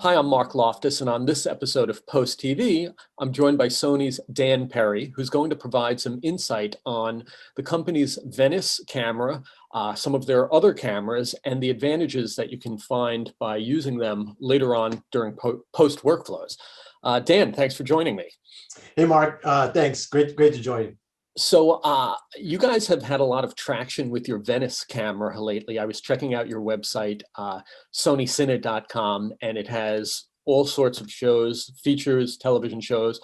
Hi, I'm Marc Loftus, and on this episode of Post TV, I'm joined by Sony's Dan Perry, who's going to provide some insight on the company's Venice camera, some of their other cameras, and the advantages that you can find by using them later on during post workflows. Dan, thanks for joining me. Hey, Mark. Thanks. Great to join. So you guys have had a lot of traction with your Venice camera lately. I was checking out your website, SonyCine.com, and it has all sorts of shows, features, television shows,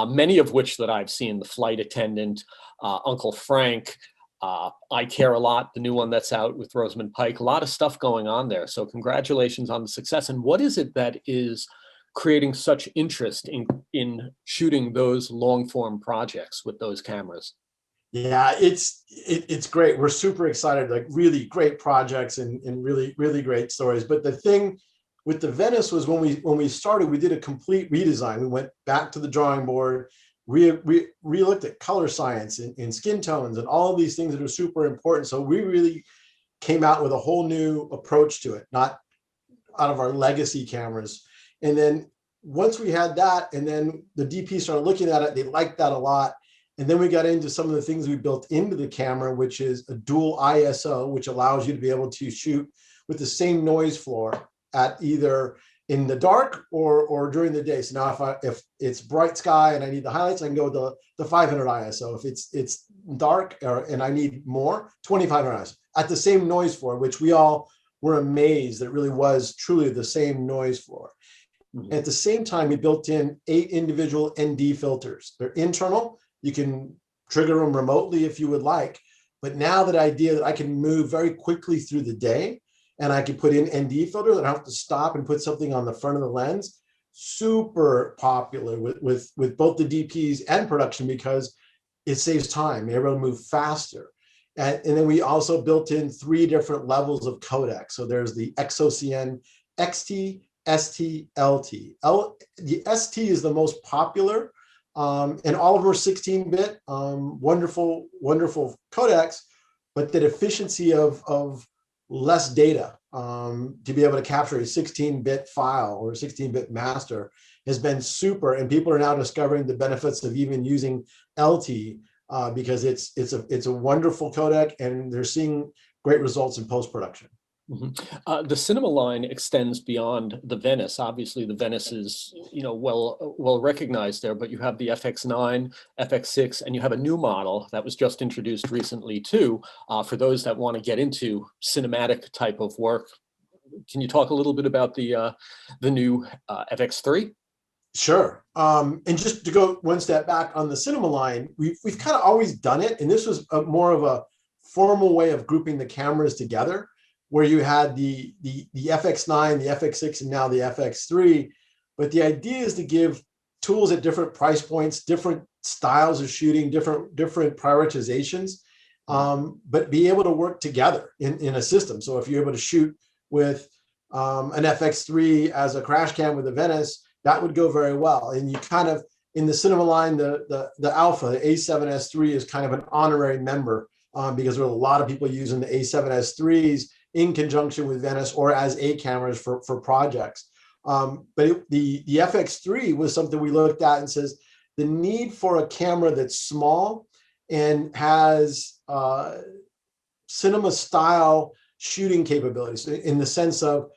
many of which that I've seen, The Flight Attendant, Uncle Frank, I Care a Lot, the new one that's out with Rosamund Pike, a lot of stuff going on there. So congratulations on the success. And what is it that is creating such interest in shooting those long form projects with those cameras? Yeah, it's great. We're super excited, like really great projects and really great stories. But the thing with the Venice was when we started, we did a complete redesign. We went back to the drawing board, re-looked at color science and skin tones and all of these things that are super important. So we really came out with a whole new approach to it, not out of our legacy cameras. And then once we had that, and then the DP started looking at it, they liked that a lot. And then we got into some of the things we built into the camera, which is a dual ISO, which allows you to be able to shoot with the same noise floor at either in the dark or during the day. So now if it's bright sky and I need the highlights, I can go with the 500 ISO. If it's dark and I need more, 2500 ISO at the same noise floor, which we all were amazed that it really was truly the same noise floor. Mm-hmm. At the same time, we built in 8 individual ND filters. They're internal. You can trigger them remotely if you would like. But now that idea that I can move very quickly through the day and I can put in ND filters and I don't have to stop and put something on the front of the lens, super popular with both the DPs and production because it saves time. You're able to move faster. And then we also built in 3 different levels of codec. So there's the XOCN XT, ST, LT. The ST is the most popular. And all of them are 16-bit, wonderful codecs, but that efficiency of less data to be able to capture a 16-bit file or a 16-bit master has been super. And people are now discovering the benefits of even using LT because it's a wonderful codec, and they're seeing great results in post-production. Mm-hmm. The cinema line extends beyond the Venice. Obviously, the Venice is, well recognized there, but you have the FX9, FX6, and you have a new model that was just introduced recently too, for those that want to get into cinematic type of work. Can you talk a little bit about the new FX3? Sure. And just to go one step back on the cinema line, we've kind of always done it, and this was more of a formal way of grouping the cameras together, where you had the FX9, the FX6, and now the FX3. But the idea is to give tools at different price points, different styles of shooting, different prioritizations, but be able to work together in a system. So if you're able to shoot with an FX3 as a crash cam with a Venice, that would go very well. And you kind of, in the cinema line, the Alpha, the A7S3 is kind of an honorary member because there are a lot of people using the A7S3s in conjunction with Venice or as A cameras for projects. But the FX3 was something we looked at and says the need for a camera that's small and has cinema style shooting capabilities in the sense of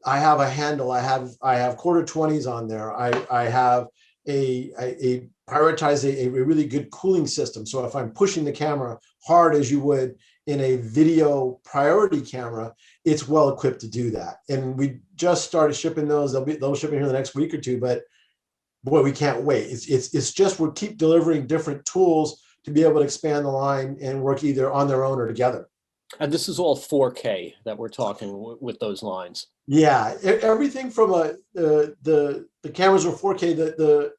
I have a handle, I have quarter 20s on there, I have a prioritize a really good cooling system. So if I'm pushing the camera hard as you would in a video priority camera, it's well equipped to do that. And we just started shipping those. They'll ship in here the next week or two, but boy, we can't wait. It's just we'll keep delivering different tools to be able to expand the line and work either on their own or together. And this is all 4K that we're talking with those lines. Yeah, everything from the cameras are 4K. The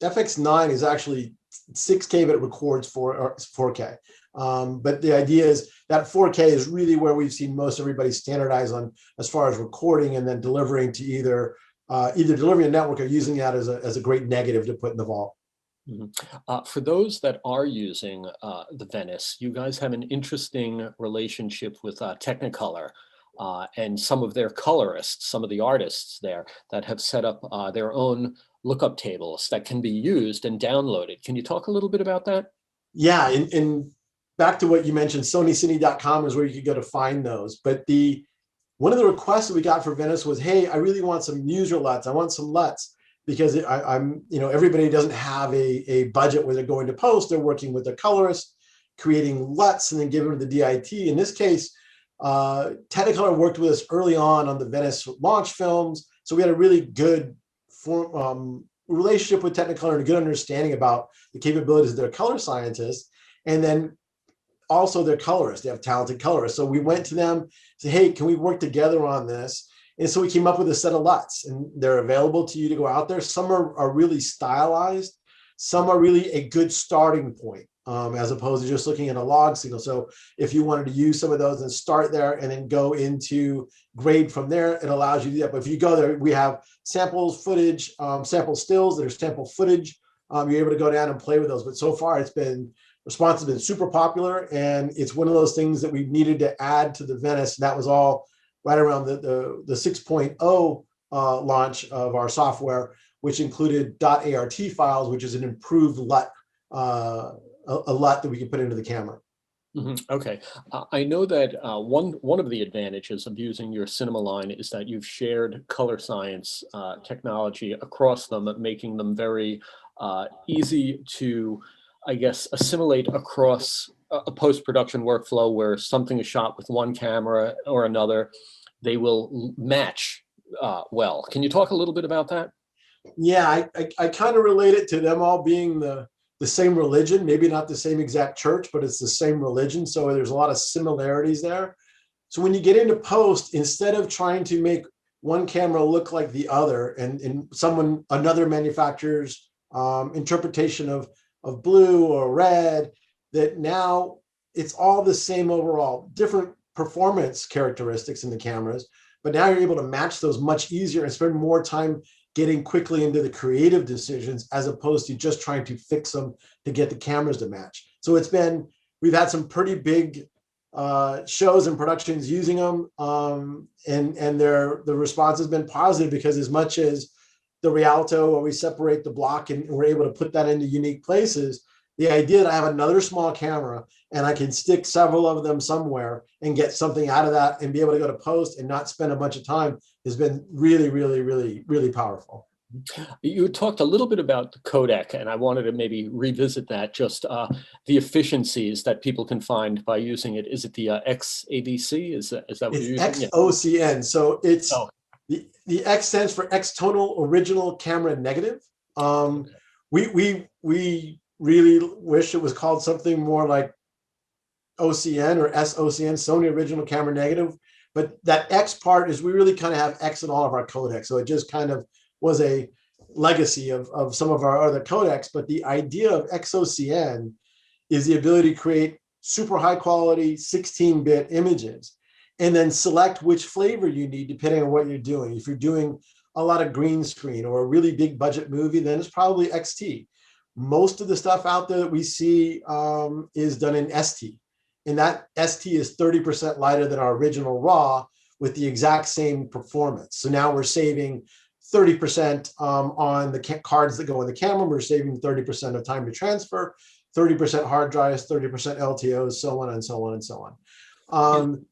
FX9 is actually 6K, but it records 4K. But the idea is that 4K is really where we've seen most everybody standardize on as far as recording and then delivering to either delivering a network or using that as a great negative to put in the vault. Mm-hmm. For those that are using the Venice, you guys have an interesting relationship with Technicolor. and some of their colorists, some of the artists there that have set up their own lookup tables that can be used and downloaded. Can you talk a little bit about that? Yeah, and back to what you mentioned, SonyCine.com is where you could go to find those. But one of the requests that we got for Venice was, hey, I really want some user LUTs. I want some LUTs because I'm, everybody doesn't have a budget where they're going to post. They're working with a colorist, creating LUTs and then giving them the DIT. In this case, Technicolor worked with us early on the Venice launch films. So we had a really good relationship with Technicolor and a good understanding about the capabilities of their color scientists. And then also their colorists. They have talented colorists. So we went to them, said, hey, can we work together on this? And so we came up with a set of LUTs, and they're available to you to go out there. Some are really stylized. Some are really a good starting point, as opposed to just looking at a log signal. So if you wanted to use some of those and start there and then go into grade from there, it allows you to do that. But if you go there, we have samples, footage, sample stills that are sample footage. You're able to go down and play with those. But so far, response has been super popular, and it's one of those things that we needed to add to the Venice. And that was all right around the 6.0 launch of our software, which included .art files, which is an improved LUT, a LUT that we can put into the camera. Okay. I know that one of the advantages of using your cinema line is that you've shared color science technology across them, making them very easy to, I guess, assimilate across a post-production workflow where something is shot with one camera or another. They will match well. Can you talk a little bit about that? Yeah, I kind of relate it to them all being the same religion, maybe not the same exact church, but it's the same religion. So there's a lot of similarities there. So when you get into post, instead of trying to make one camera look like the other and another manufacturer's interpretation of blue or red, that now it's all the same overall, different performance characteristics in the cameras, but now you're able to match those much easier and spend more time getting quickly into the creative decisions as opposed to just trying to fix them to get the cameras to match. So we've had some pretty big shows and productions using them, and the response has been positive, because as much as the Rialto, where we separate the block and we're able to put that into unique places, the idea that I have another small camera and I can stick several of them somewhere and get something out of that and be able to go to post and not spend a bunch of time has been really, really, really, really powerful. You talked a little bit about the codec, and I wanted to maybe revisit that, just the efficiencies that people can find by using it. Is it the XAVC? Is that what you're using? XOCN. So it's the X stands for external original camera negative. We really wish it was called something more like OCN or SOCN, Sony Original Camera Negative. But that X part is, we really kind of have X in all of our codecs. So it just kind of was a legacy of some of our other codecs. But the idea of XOCN is the ability to create super high quality 16-bit images and then select which flavor you need depending on what you're doing. If you're doing a lot of green screen or a really big budget movie, then it's probably XT. Most of the stuff out there that we see is done in ST. And that ST is 30% lighter than our original RAW with the exact same performance. So now we're saving 30% on the cards that go in the camera. We're saving 30% of time to transfer, 30% hard drives, 30% LTOs, so on and so on and so on.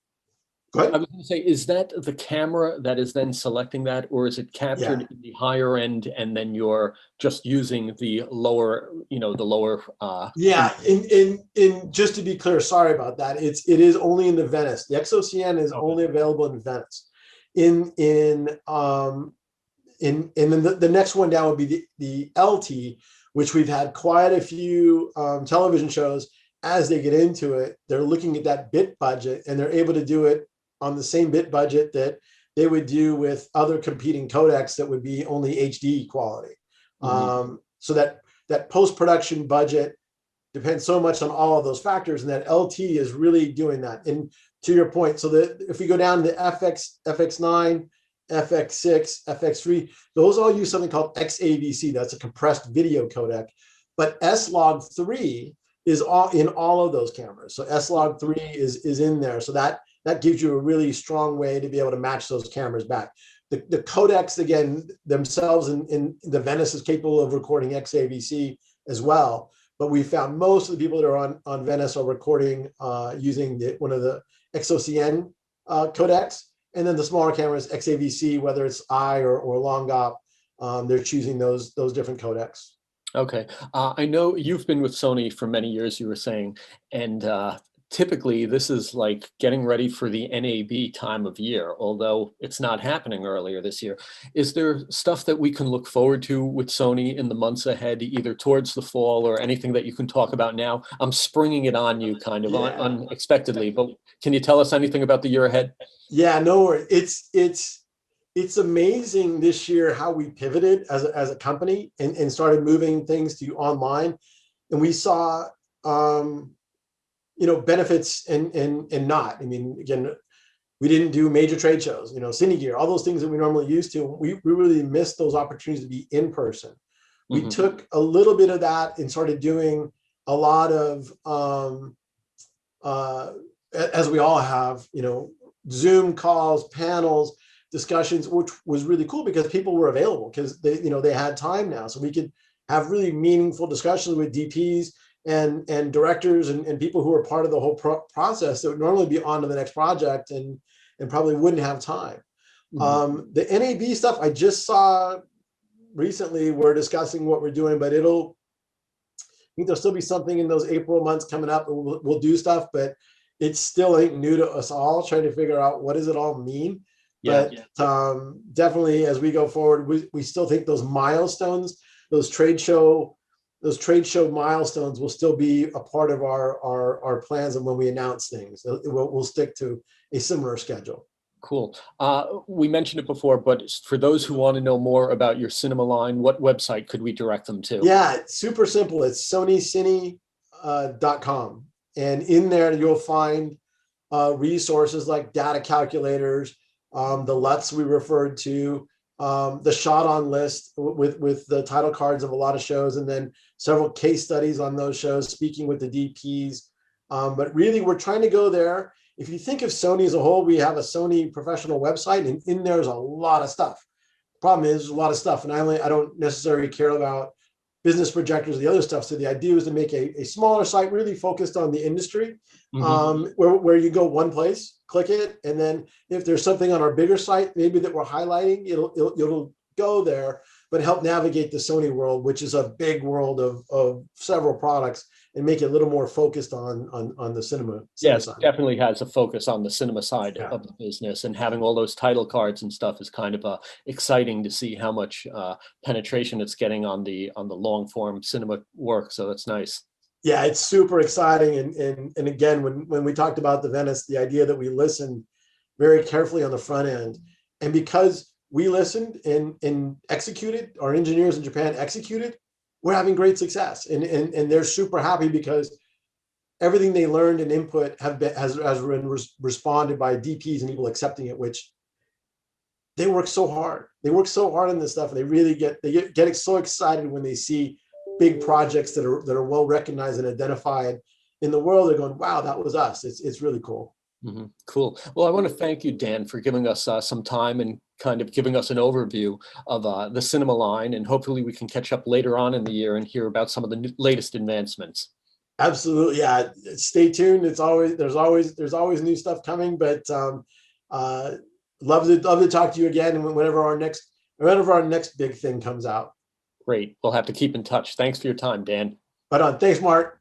Go ahead. I was going to say, is that the camera that is then selecting that, or is it captured in the higher end and then you're just using the lower, the lower? Yeah, in just to be clear, sorry about that. It is only in the Venice. The XOCN is only available in Venice. And then the next one down would be the LT, which we've had quite a few television shows. As they get into it, they're looking at that bit budget and they're able to do it on the same bit budget that they would do with other competing codecs that would be only HD quality. So that post-production budget depends so much on all of those factors, and that LT is really doing that. And to your point, so that if we go down to FX, FX9, FX6, FX3, those all use something called XAVC. That's a compressed video codec. But S-Log3 is in all of those cameras. So S-Log3 is in there. So that that gives you a really strong way to be able to match those cameras back. The codecs, again, themselves in the Venice is capable of recording XAVC as well. But we found most of the people that are on Venice are recording using one of the XOCN codecs. And then the smaller cameras, XAVC, whether it's I or long op, they're choosing those different codecs. Okay. I know you've been with Sony for many years, you were saying, and typically this is like getting ready for the NAB time of year, although it's not happening earlier this year. Is there stuff that we can look forward to with Sony in the months ahead, either towards the fall or anything that you can talk about now? I'm springing it on you kind of unexpectedly, but can you tell us anything about the year ahead? Yeah, no, it's amazing this year how we pivoted as a company and started moving things to online. And we saw, benefits and not. I mean, again, we didn't do major trade shows, Cine Gear, all those things that we normally used to. We really missed those opportunities to be in person. We took a little bit of that and started doing a lot of, as we all have, Zoom calls, panels, discussions, which was really cool because people were available because they had time now. So we could have really meaningful discussions with DPs and directors and people who are part of the whole process that would normally be on to the next project and probably wouldn't have time. The NAB stuff I just saw recently, we're discussing what we're doing, but I think there'll still be something in those April months coming up. We'll do stuff, but it's still new to us all, trying to figure out what does it all mean. Definitely as we go forward, we still think those milestones, those trade show milestones will still be a part of our plans. And when we announce things, we'll stick to a similar schedule. Cool. We mentioned it before, but for those who want to know more about your cinema line, what website could we direct them to? Yeah, it's super simple. It's sonycine.com. And in there, you'll find resources like data calculators, the LUTs we referred to, the shot on list with the title cards of a lot of shows, and then several case studies on those shows, speaking with the DPs. But really, we're trying to go there. If you think of Sony as a whole, we have a Sony professional website, and in there's a lot of stuff. The problem is, there's a lot of stuff, and I don't necessarily care about business projectors, the other stuff. So the idea was to make a smaller site really focused on the industry, where you go one place, click it, and then if there's something on our bigger site, maybe that we're highlighting, it'll go there, but help navigate the Sony world, which is a big world of several products, and make it a little more focused on the cinema. Yes, side. Definitely has a focus on the cinema side of the business, and having all those title cards and stuff is kind of exciting to see how much penetration it's getting on the long form cinema work. So that's nice. Yeah, it's super exciting. And again, when we talked about the Venice, the idea that we listened very carefully on the front end, and because we listened and executed, our engineers in Japan executed, we're having great success, and they're super happy because everything they learned and input has been responded by DPs and people accepting it, which they work so hard. They work so hard on this stuff, and they really get so excited when they see big projects that are well recognized and identified in the world. They're going, wow, that was us. It's really cool. Cool. Well, I want to thank you, Dan, for giving us some time and kind of giving us an overview of the cinema line, and hopefully we can catch up later on in the year and hear about some of the latest advancements. Absolutely. Yeah. Stay tuned. There's always new stuff coming, but love to talk to you again whenever our next big thing comes out. Great. We'll have to keep in touch. Thanks for your time, Dan. Right on. Thanks, Mark.